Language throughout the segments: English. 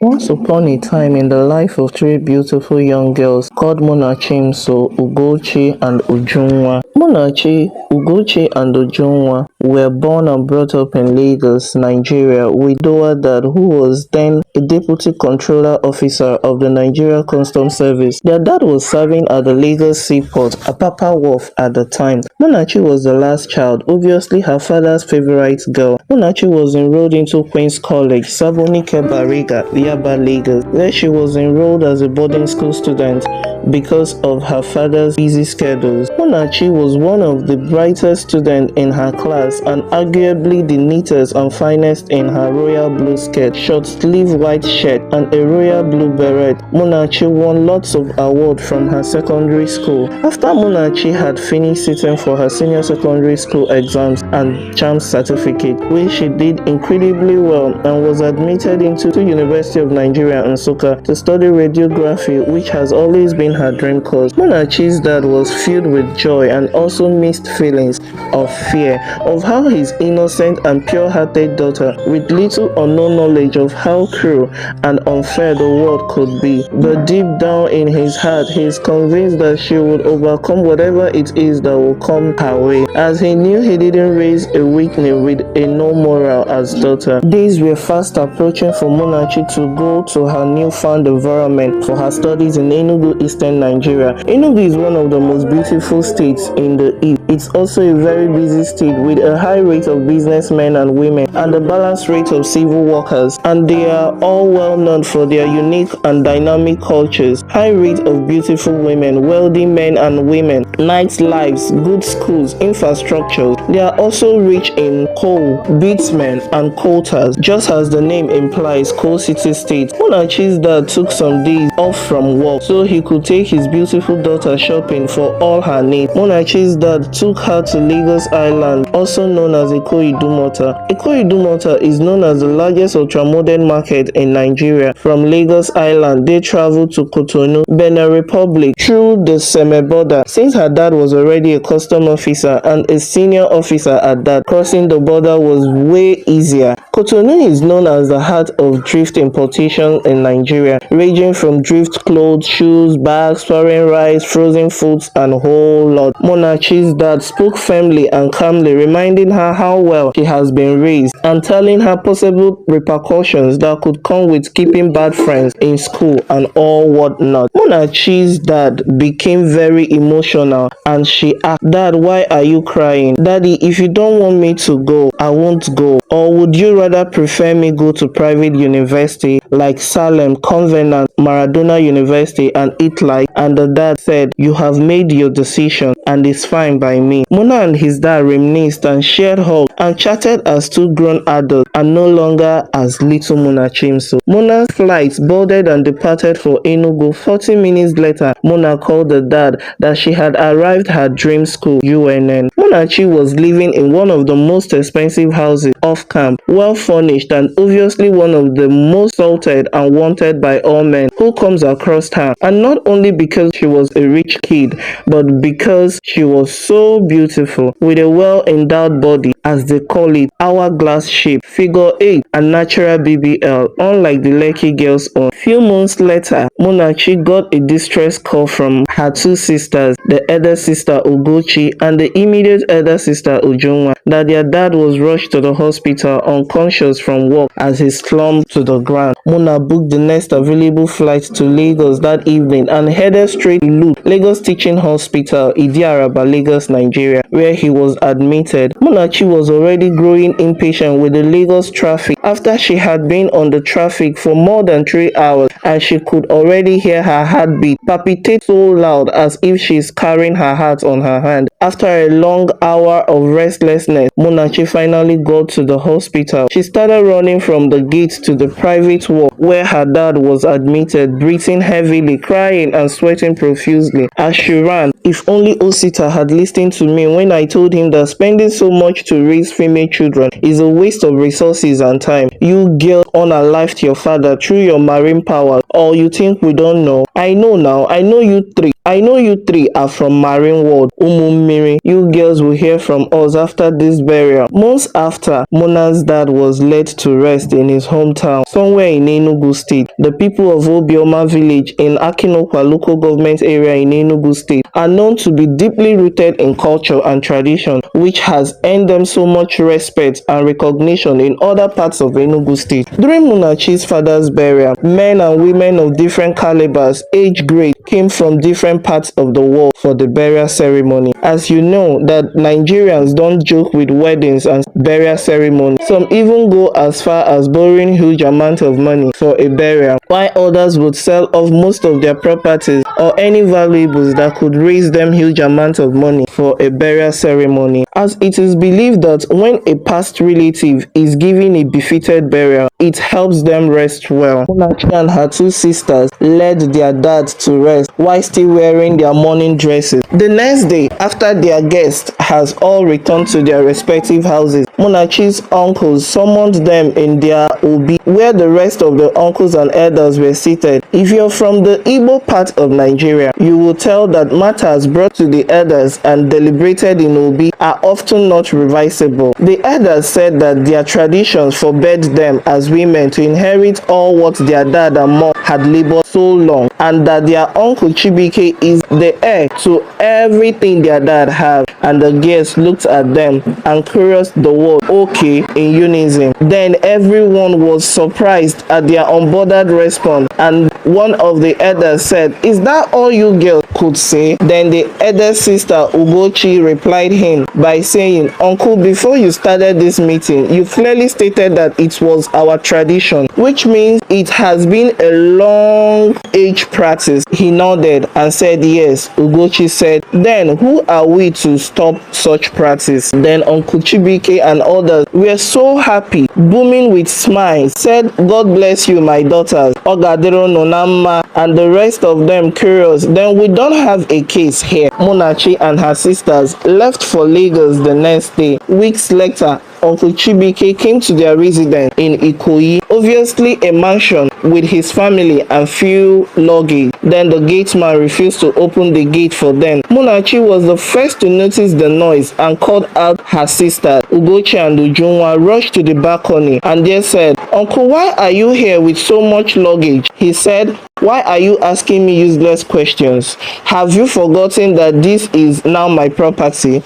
Once upon a time in the life of three beautiful young girls called Munachimso, Ugochi, and Ujunwa. Munachi, Ugochi, and Ujunwa were born and brought up in Lagos, Nigeria, with Doa Dad, who was then a deputy controller officer of the Nigeria Customs Service. Their dad was serving at the Lagos Seaport, Apapa Wharf at the time. Munachi was the last child, obviously her father's favorite girl. Munachi was enrolled into Queen's College, Sabonike Bariga, Yaba, Lagos, where she was enrolled as a boarding school student because of her father's busy schedules. Munachi was one of the brightest students in her class and arguably the neatest and finest in her royal blue skirt, short-sleeved white shirt, and a royal blue beret. Munachi won lots of awards from her secondary school. After Munachi had finished sitting for her senior secondary school exams and JAMB certificate, which she did incredibly well, and was admitted into the University of Nigeria Nsukka to study radiography, which has always been her dream course. Munachi's dad was filled with joy and also mixed feelings of fear of how his innocent and pure-hearted daughter, with little or no knowledge of how cruel and unfair the world could be, but deep down in his heart he is convinced that she would overcome whatever it is that will come her way, as he knew he didn't raise a weakling with a no moral as daughter. Days were fast approaching for Munachi to go to her newfound environment for her studies in Enugu, Eastern Nigeria. Enugu is one of the most beautiful states in the East. It's also a very busy state with a high rate of businessmen and women and a balanced rate of civil workers, and they are all well known for their unique and dynamic cultures, high rate of beautiful women, wealthy men and women, nice lives, good schools, infrastructure. They are also rich in coal, bitumen, and quotas, just as the name implies, coal city state. Munachi's dad took some days off from work so he could take his beautiful daughter shopping for all her needs. Munachi's dad took her to Lagos Island, also known as Eko-Idumota. Eko-Idumota is known as the largest ultramodern market in Nigeria. From Lagos Island, they traveled to Cotonou, Benin Republic, through the Seme border. Since her dad was already a custom officer and a senior officer at that, crossing the border was way easier. Cotonou is known as the heart of thrift importation in Nigeria, ranging from thrift clothes, shoes, bags, foreign rice, frozen foods, and a whole lot. Munachi's dad spoke firmly and calmly, reminding her how well she has been raised and telling her possible repercussions that could come with keeping bad friends in school and all whatnot. Munachi's dad became very emotional and she asked, "Dad, why are you crying? Daddy, if you don't want me to go, I won't go. Or would you rather prefer me go to private university like Salem, Covenant, Maradona University, and Italy?" And the dad said, "You have made your decision and it's fine by me." Muna and his dad reminisced and shared hugs and chatted as two grown adults and no longer as little Muna Chimso. Muna's flight boarded and departed for Enugu. 40 minutes later, Muna called the dad that she had arrived at her dream school, UNN. Munachi was living in one of the most expensive houses off camp, well furnished, and obviously one of the most sought and wanted by all men who comes across her. And not only because she was a rich kid, but because she was so beautiful, with a well-endowed body, as they call it, hourglass shape, figure 8, and natural BBL, unlike the Lekki girls own. Few months later, Munachi got a distress call from her two sisters, the elder sister Ugochi and the immediate elder sister Ujunwa, that their dad was rushed to the hospital unconscious from work as he slumped to the ground. Muna booked the next available flight to Lagos that evening and headed straight to Lagos Teaching Hospital, Idi-Araba, Lagos, Nigeria, where he was admitted. Munachi was already growing impatient with the Lagos traffic after she had been on the traffic for more than 3 hours, and she could already hear her heartbeat palpitate so loud as if she is carrying her heart on her hand. After a long hour of restlessness, Munachi finally got to the hospital. She started running from the gate to the private ward where her dad was admitted, breathing heavily, crying and sweating profusely. As she ran, if only Osita had listened to me when I told him that spending so much to raise female children is a waste of resources and time. You girls unalived your father through your marine powers, or you think we don't know? I know now, I know you three. I know you three are from Marine World, Umummiri. You girls will hear from us after this burial. Months after, Mona's dad was laid to rest in his hometown, somewhere in Enugu State. The people of Obioma village in Akinokwa local government area in Enugu State are known to be deeply rooted in culture and tradition, which has earned them so much respect and recognition in other parts of Enugu State. During Munachi's father's burial, men and women of different calibers, age grade, came from different parts of the world for the burial ceremony. As you know that Nigerians don't joke with weddings and burial ceremony. Some even go as far as borrowing huge amount of money for a burial, while others would sell off most of their properties or any valuables that could raise them huge amount of money for a burial ceremony, as it is believed that when a past relative is given a befitted burial, it helps them rest well. Munachi and her two sisters led their dad to rest while still wearing their mourning dresses. The next day, after their guest has all returned to their respective houses, Munachi's uncles summoned them in their obi, where the rest of the uncles and elders were seated. If you're from the Igbo part of Nigeria, you will tell that matters brought to the elders and deliberated in obi are often not revisable. The elders said that their traditions forbade them as women to inherit all what their dad and mom had labored so long, and that their uncle Chibike is the heir to everything their dad had. And the guests looked at them and chorused the word "okay" in unison. Then everyone was surprised at their unbothered response, and one of the elders said, "Is that all you girls could say?" Then the elder sister Ugochi replied him by saying, "Uncle, before you started this meeting, you clearly stated that it was our tradition, which means it has been a long age practice." He nodded and said yes. Ugochi said, "Then who are we to stop such practice?" Then Uncle Chibike and others were so happy, booming with smiles, said, "God bless you, my daughters, Ogadero Nonama," and the rest of them curious. Then we don't have a case here. Munachi and her sisters left for Lagos the next day. Weeks later, Uncle Chibike came to their residence in Ikoyi, obviously a mansion, with his family and few luggage. Then the gateman refused to open the gate for them. Munachi was the first to notice the noise and called out her sisters. Ugochi and Ujunwa rushed to the balcony and they said, "Uncle, why are you here with so much luggage?" He said, "Why are you asking me useless questions? Have you forgotten that this is now my property?"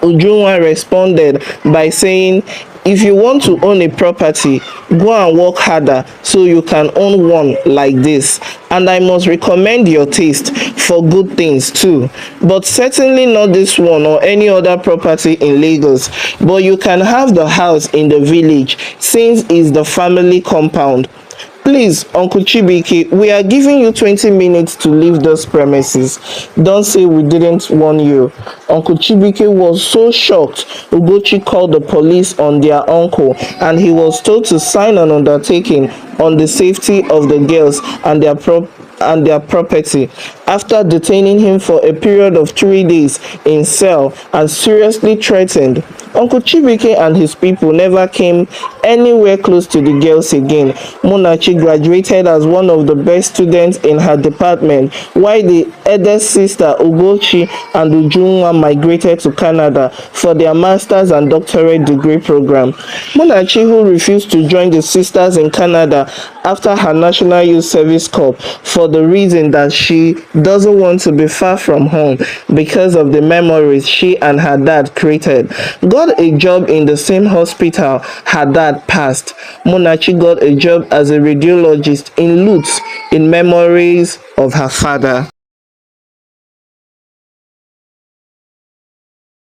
Ujunwa responded by saying, "If you want to own a property, go and work harder so you can own one like this. And I must recommend your taste for good things too. But certainly not this one or any other property in Lagos. But you can have the house in the village since it's the family compound. Please, Uncle Chibike, we are giving you 20 minutes to leave those premises. Don't say we didn't warn you." Uncle Chibike was so shocked. Ugochi called the police on their uncle and he was told to sign an undertaking on the safety of the girls and their property. After detaining him for a period of 3 days in cell and seriously threatened, Uncle Chibike and his people never came anywhere close to the girls again. Munachi graduated as one of the best students in her department, while the eldest sister Ugochi and Ujunwa migrated to Canada for their master's and doctorate degree program. Munachi, who refused to join the sisters in Canada after her National Youth Service Corps for the reason that she doesn't want to be far from home because of the memories she and her dad created, got a job in the same hospital her dad passed. Munachi got a job as a radiologist in Lutz in memories of her father.